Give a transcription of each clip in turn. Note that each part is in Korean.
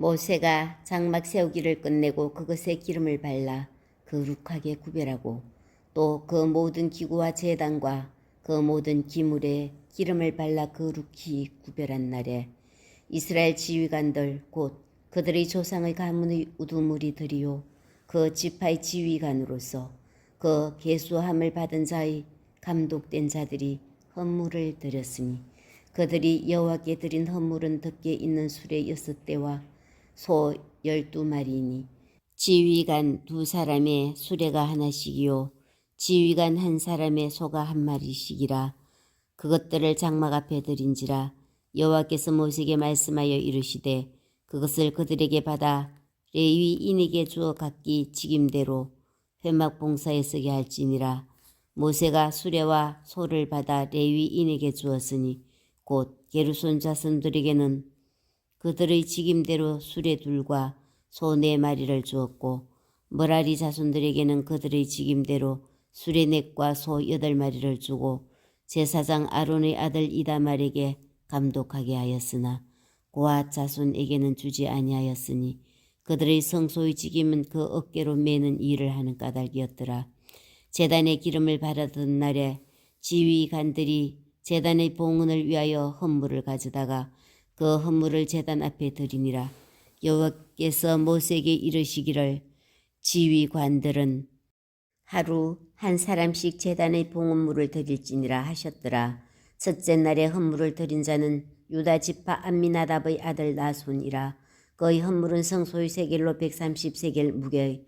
모세가 장막 세우기를 끝내고 그것에 기름을 발라 거룩하게 구별하고 또 그 모든 기구와 제단과 그 모든 기물에 기름을 발라 거룩히 구별한 날에 이스라엘 지휘관들 곧 그들의 조상의 가문의 우두머리들이요 그 지파의 지휘관으로서 그 계수함을 받은 자의 감독된 자들이 헌물을 드렸으니 그들이 여호와께 드린 헌물은 덮개 있는 수레 6대와 소 12마리이니 지휘관 2사람의 수레가 하나씩이요 지휘관 1사람의 소가 1마리씩이라. 그것들을 장막 앞에 드린지라. 여호와께서 모세에게 말씀하여 이르시되 그것을 그들에게 받아 레위인에게 주어 각기 직임대로 회막 봉사에 쓰게 할지니라. 모세가 수레와 소를 받아 레위인에게 주었으니 곧 게르손 자손들에게는 그들의 직임대로 수레 2과 소 4마리를 주었고 머라리 자손들에게는 그들의 직임대로 수레 4과 소 8마리를 주고 제사장 아론의 아들 이다말에게 감독하게 하였으나 고앗 자손에게는 주지 아니하였으니 그들의 성소의 직임은 그 어깨로 매는 일을 하는 까닭이었더라. 제단에 기름을 바르던 날에 지휘관들이 제단의 봉헌을 위하여 헌물을 가져다가 그 헌물을 제단 앞에 드리니라. 여호와께서 모세에게 이르시기를 지휘관들은 하루 1사람씩 제단의 봉헌물을 드릴지니라 하셨더라. 첫째 날에 헌물을 드린 자는 유다 지파 암미나답의 아들 나손이라. 그의 헌물은 성소의 세겔로 130세겔 무게의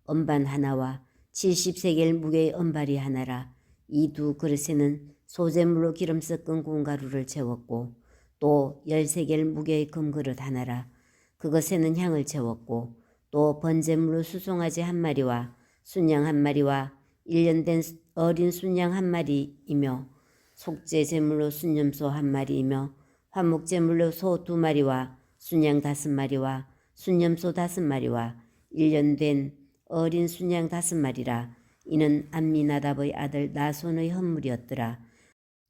언반 하나와 70세겔 무게의 언발이 하나라. 이 2그릇에는 소재물로 기름 섞은 고운 가루를 채웠고 또 10세겔 무게의 금그릇 하나라. 그것에는 향을 채웠고 또 번제물로 수송아지 1마리와 순양 1마리와 1년 된 어린 순양 1마리이며 속죄 제물로 순염소 1마리이며 화목 제물로 소 2마리와 순양 5마리와 순염소 5마리와 1년 된 어린 순양 5마리라. 이는 암미나답의 아들 나손의 헌물이었더라.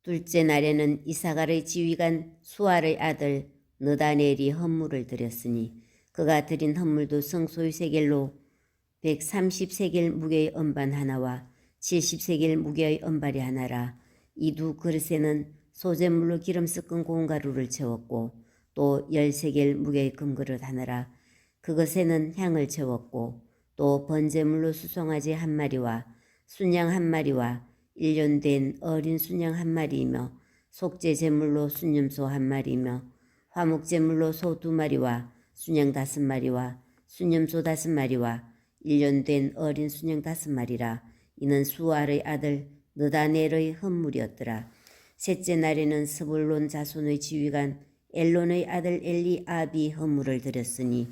둘째 날에는 이사갈의 지휘관 수알의 아들 느다넬이 헌물을 드렸으니 그가 드린 헌물도 성소의 세겔로 130세겔 무게의 언반 하나와 70세겔 무게의 언발이 하나라. 이 2그릇에는 소재물로 기름 섞은 고운 가루를 채웠고 또 10세겔 무게의 금그릇 하나라. 그것에는 향을 채웠고 또 번제물로 수송아지 1마리와 순양 1마리와 1년 된 어린 순양 1마리이며 속죄 제물로 순염소 1마리이며 화목 제물로 소 2마리와 순양 5마리와 순염소 5마리와 1년 된 어린 순양 5마리라. 이는 수알의 아들 느다넬의 헌물이었더라. 셋째 날에는 스불론 자손의 지휘관 엘론의 아들 엘리압이 헌물을 드렸으니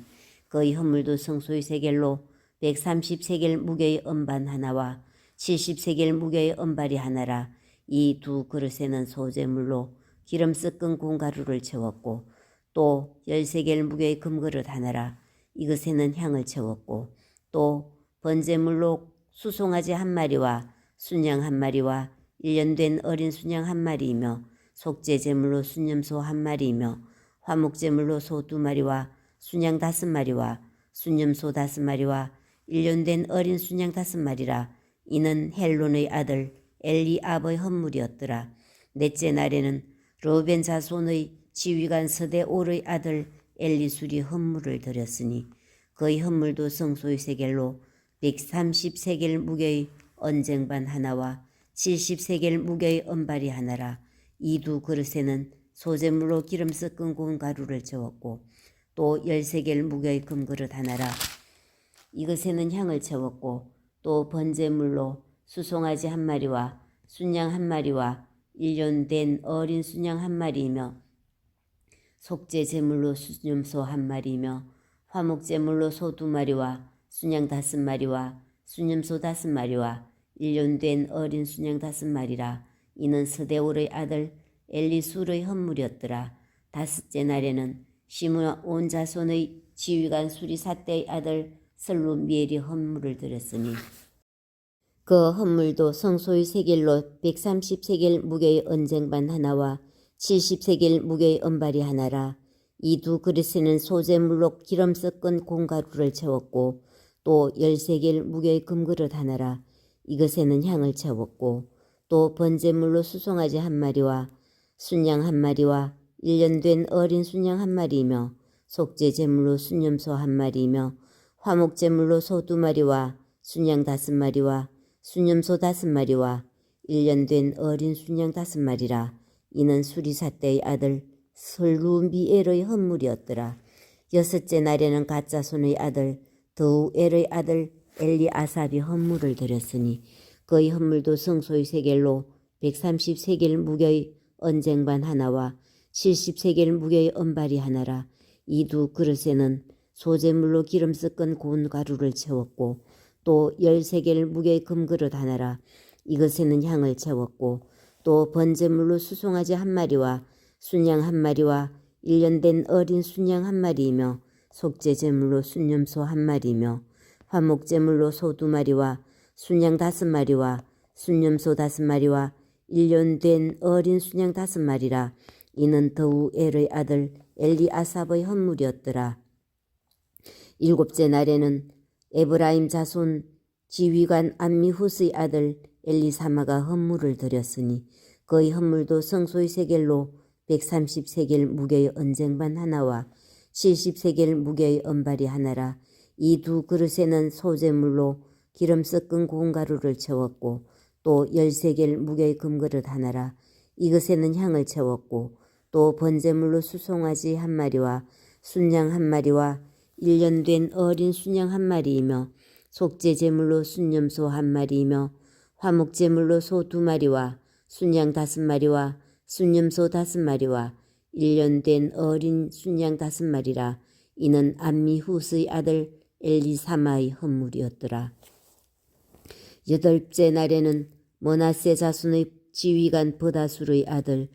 그의 헌물도 성소의 세겔로 130세겔 무게의 언반 하나와 70세겔 무게의 언발이 하나라. 이 2그릇에는 소재물로 기름 섞은 고운 가루를 채웠고 또 10세겔 무게의 금그릇 하나라. 이것에는 향을 채웠고 또 번제물로 수송아지 1마리와 순양 1마리와 1년 된 어린 순양 1마리이며 속죄 제물로 순염소 1마리이며 화목 제물로 소 2마리와 순양 5마리와 순염소 5마리와 1년 된 어린 순양 5마리라. 이는 헬론의 아들 엘리압의 헌물이었더라. 넷째 날에는 르우벤 자손의 지휘관 스데올의 아들 엘리술이 헌물을 드렸으니 그의 헌물도 성소의 세겔로 130세겔 무게의 언쟁반 하나와 70세겔 무게의 언발이 하나라. 이 2그릇에는 소재물로 기름 섞은 고운 가루를 채웠고 또 10세겔 무게의 금그릇 하나라. 이것에는 향을 채웠고 또 번제물로 수송아지 1마리와 순양 1마리와 1년 된 어린 순양 1마리이며 속죄 제물로 순염소 1마리이며 화목 제물로 소 2마리와 순양 5마리와 순염소 5마리와 1년 된 어린 순양 5마리라. 이는 스데올의 아들 엘리술의 헌물이었더라. 다섯째 날에는 시므온 온 자손의 지휘관 수리사대의 아들 슬루미엘이 헌물을 드렸으니 그 헌물도 성소의 세겔로 130세겔 무게의 언쟁반 하나와 70세겔 무게의 언발이 하나라. 이 두 그릇에는 소재물로 기름 섞은 콩가루를 채웠고 또 13개의 무게의 금그릇 하나라 이것에는 향을 채웠고 또 번제물로 수송아지 한 마리와 순양 한 마리와 1년 된 어린 순양 한 마리이며 속죄 제물로 순염소 한 마리이며 화목 제물로 소 2마리와 순양 5마리와 순염소 5마리와 1년 된 어린 순양 5마리라. 이는 수리사때의 아들 설루미엘의 헌물이었더라. 여섯째 날에는 갓자손의 아들 드우엘의 아들 엘리아삽이 헌물을 드렸으니 그의 헌물도 성소의 세겔로 130세겔 무게의 언쟁반 하나와 70세겔 무게의 은발이 하나라. 이 두 그릇에는 소재물로 기름 섞은 고운 가루를 채웠고 또 13개의 무게의 금그릇 하나라. 이것에는 향을 채웠고 또 번제물로 수송아지 한 마리와 순양 한 마리와 1년 된 어린 순양 한 마리이며 속죄 제물로 순염소 한 마리이며 화목 제물로 소 2마리와 순양 5마리와 순염소 5마리와 1년 된 어린 순양 5마리라. 이는 드우엘의 아들 엘리아삽의 헌물이었더라. 일곱째 날에는 에브라임 자손 지휘관 암미후스의 아들 엘리사마가 헌물을 드렸으니 그의 헌물도 성소의 세겔로 130세겔 무게의 언쟁반 하나와 70세겔 무게의 은발이 하나라. 이 두 그릇에는 소재물로 기름 섞은 고운 가루를 채웠고 또 13개의 무게의 금그릇 하나라. 이것에는 향을 채웠고 또 번제물로 수송아지 한 마리와 순양 한 마리와 1년 된 어린 순양 한 마리이며 속죄 제물로 순염소 한 마리이며 화목 제물로 소 2마리와 순양 5마리와 순염소 5마리와 1년 된 어린 순양 5마리라. 이는 암미후스의 아들 엘리사마의 헌물이었더라. 여덟째 날에는 머나세 자손의 지휘관 버다술의 아들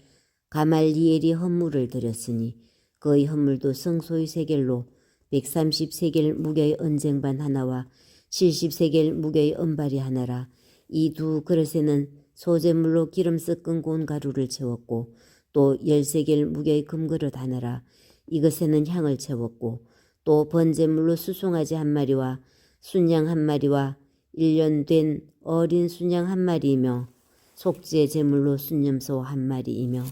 가말리엘이 헌물을 드렸으니 그의 헌물도 성소의 세겔로 130세겔 무게의 언쟁반 하나와 70세겔 무게의 은발이 하나라. 이 두 그릇에는 소재물로 기름 섞은 고운 가루를 채웠고 또 13개의 무게의 금그릇 하나라. 이것에는 향을 채웠고 또 번제물로 수송아지 한 마리와 순양 한 마리와 1년 된 어린 순양 한 마리이며 속죄 제물로 순염소 한 마리이며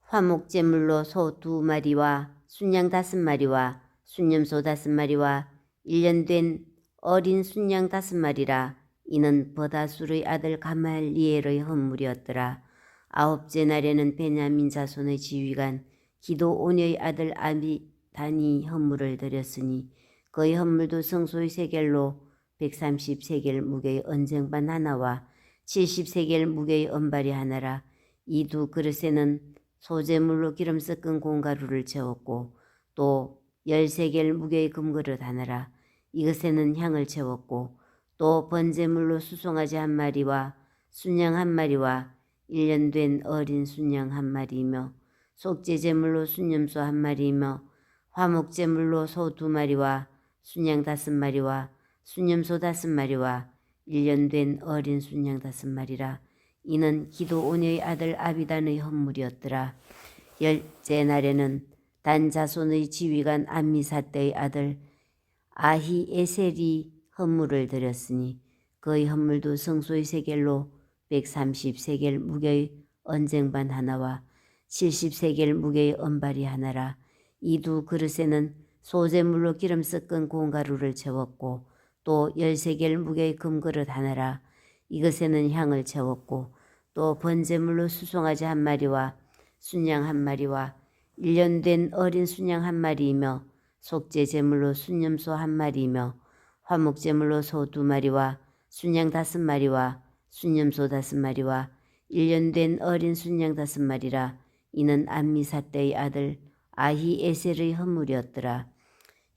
화목 제물로 소 2마리와 순양 5마리와 순염소 5마리와 1년 된 어린 순양 5마리라. 이는 버다술의 아들 가말리엘의 헌물이었더라. 아홉째 날에는 베냐민 자손의 지휘관 기도온의 아들 아비단이 헌물을 드렸으니 그의 헌물도 성소의 세겔로 130세겔 무게의 언쟁반 하나와 70세겔 무게의 은발이 하나라. 이 두 그릇에는 소재물로 기름 섞은 고운 가루를 채웠고 또 13개의 무게의 금그릇 하나라. 이것에는 향을 채웠고 또 번제물로 수송아지 한 마리와 순양 한 마리와 1년 된 어린 순양 한 마리이며 속죄 제물로 순염소 한 마리이며 화목 제물로 소 2마리와 순양 5마리와 순염소 5마리와 1년 된 어린 순양 5마리라. 이는 기도온의 아들 아비단의 헌물이었더라. 열째 날에는 단 자손의 지휘관 암미사떼의 아들 아히에셀이 헌물을 드렸으니 그의 헌물도 성소의 세겔로 130세겔 무게의 언쟁반 하나와 70세겔 무게의 은발이 하나라. 이 두 그릇에는 소재물로 기름 섞은 고운 가루를 채웠고 또 13개의 무게의 금그릇 하나라. 이것에는 향을 채웠고 또 번제물로 수송아지 한 마리와 순양 한 마리와 1년 된 어린 순양 한 마리이며 속죄 제물로 순염소 한 마리이며 화목 제물로 소 2마리와 순양 5마리와 순염소 5마리와 1년 된 어린 순양 5마리라. 이는 암미사떼의 아들 아히에셀의 헌물이었더라.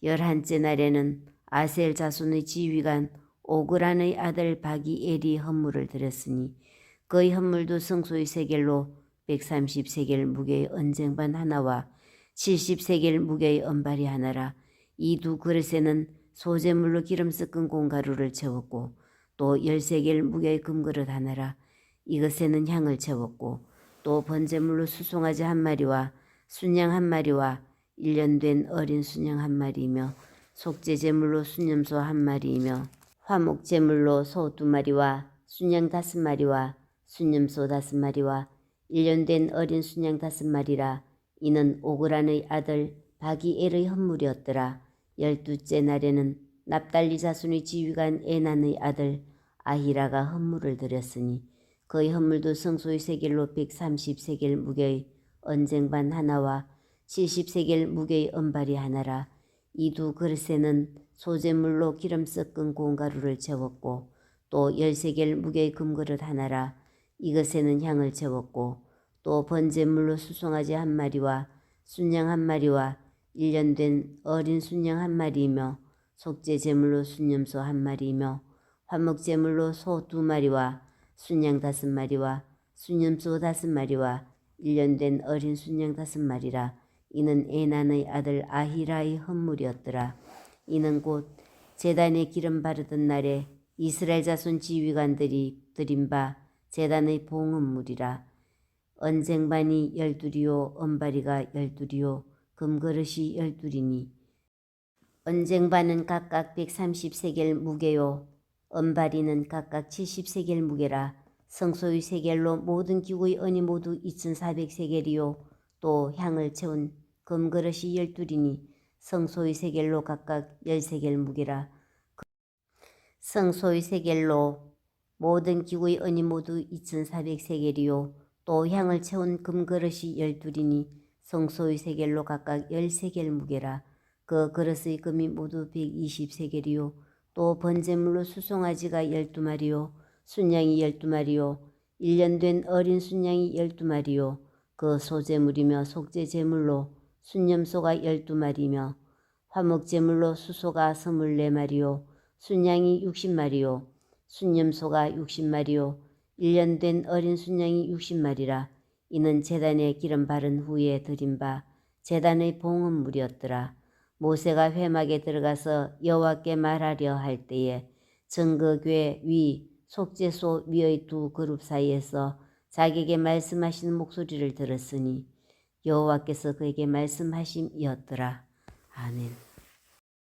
11째 날에는 아셀 자손의 지휘관 오그란의 아들 바기엘이 헌물을 드렸으니 그의 헌물도 성소의 세겔로 130세겔 무게의 언쟁반 하나와 70세겔 무게의 은발이 하나라. 이 두 그릇에는 소재물로 기름 섞은 고운 가루를 채웠고 또 13개의 무게의 금그릇 하나라. 이것에는 향을 채웠고 또 번제물로 수송아지 한 마리와 순양 한 마리와 1년 된 어린 수냥 한 마리이며 속죄 제물로 순염소 한 마리이며 화목 제물로 소 2마리와 순양 5마리와 순염소 5마리와 1년 된 어린 순양 5마리라. 이는 오그란의 아들 바기엘의 헌물이었더라. 12째 날에는 납달리 자손의 지휘관 에난의 아들 아히라가 헌물을 드렸으니 그의 헌물도 성소의 세겔로 130세겔 무게의 언쟁반 하나와 70세겔 무게의 은발이 하나라. 이 두 그릇에는 소재물로 기름 섞은 고운 가루를 채웠고 또 10세겔 무게의 금그릇 하나라. 이것에는 향을 채웠고 또 번제물로 수송아지 한 마리와 순양 한 마리와 1년 된 어린 순양 한 마리이며 속죄 제물로 순염소 한 마리이며 화목 제물로 소 2마리와 순양 5마리와 순염소 5마리와 1년 된 어린 순양 5마리라. 이는 에난의 아들 아히라의 헌물이었더라. 이는 곧 제단에 기름 바르던 날에 이스라엘 자손 지휘관들이 드린 바 제단의 봉헌물이라. 언쟁반이 12이요 은바리가 12이요 금그릇이 12이니 언쟁반은 각각 130세겔 무게요 은바리는 각각 70세겔 무게라. 성소의 세겔로 모든 기구의 은이 모두 2400세겔이요 또 향을 채운 금그릇이 12이니 성소의 세겔로 각각 10세겔 무게라. 성소의 세겔로 모든 기구의 은이 모두 2400세겔이요 또 향을 채운 금그릇이 12이니 성소의 세겔로 각각 10세겔 무게라. 그 그릇의 금이 모두 120세겔이요 또 번제물로 수송아지가 12마리요 순양이 12마리요 1년 된 어린 순양이 12마리요 그 소제물이며 속죄 제물로 순염소가 12마리며 화목 제물로 수소가 24마리요 순양이 60마리요 순염소가 60마리요 1년 된 어린 순양이 60마리라. 이는 제단에 기름 바른 후에 드린 바 제단의 봉헌물이었더라. 모세가 회막에 들어가서 여호와께 말하려 할 때에 증거궤 위 속죄소 위의 두 그룹 사이에서 자기에게 말씀하시는 목소리를 들었으니 여호와께서 그에게 말씀하심이었더라. 아멘.